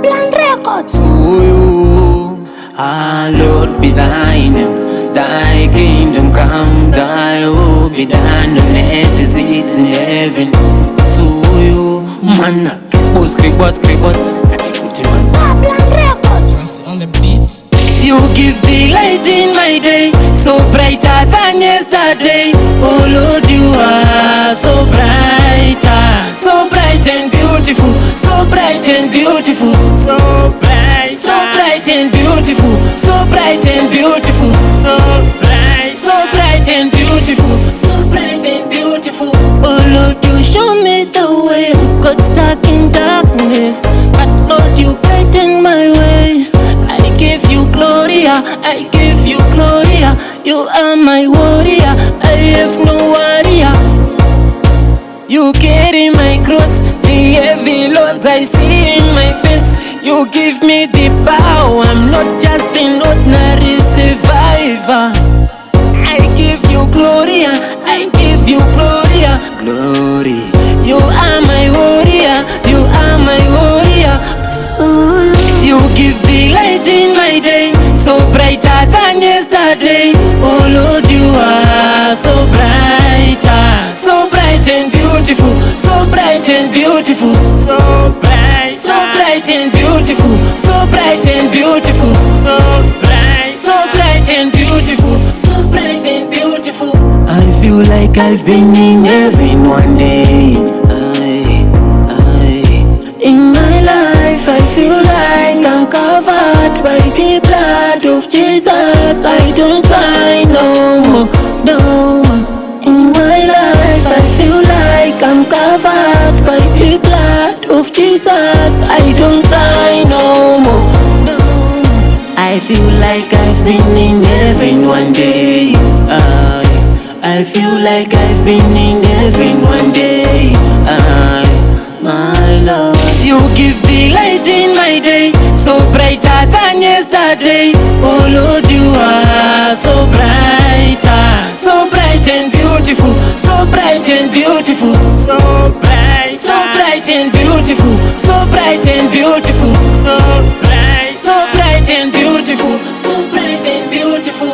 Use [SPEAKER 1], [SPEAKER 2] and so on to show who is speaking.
[SPEAKER 1] BablanRecords.
[SPEAKER 2] To you, our Lord be thy name, thy kingdom come, thy will be done on earth as it is in heaven. To you, man, boss,
[SPEAKER 1] BablanRecords.
[SPEAKER 3] On the beats.
[SPEAKER 2] you give the light in my day, so brighter than yesterday. Oh Lord, you are so brighter, so bright and beautiful, so bright and beautiful, so bright and beautiful, so bright and beautiful, so bright and beautiful, so bright and beautiful. Oh Lord, you show me the way. Got stuck in darkness, but Lord, you brighten my way. I give you Gloria, I give you Gloria. You are my warrior, I have no warrior. You carry my cross, the heavy loads I see in my face. You give me the power, I'm not just an ordinary survivor. I give you Gloria, I give you Gloria. Glory, you are my warrior, you are my warrior. So you give the light in my day, so brighter than yesterday. Oh Lord, you are so brighter, so bright and beautiful, so bright and beautiful, so bright and beautiful, so bright and beautiful, so bright and beautiful, so bright and beautiful. I feel like I've been in heaven one day. In my life I feel like I'm covered by the blood of Jesus. I don't cry no more, no more. In my life I feel like I'm covered by the blood of Jesus. I don't cry no more, no more. I feel like I've been in heaven one day. I feel like I've been in heaven one day. My Lord, you give the light in my day, so brighter than yesterday. Oh Lord, you are so brighter, so bright and beautiful, so bright and beautiful, so bright and beautiful, so bright and beautiful, so bright and beautiful, so bright and beautiful.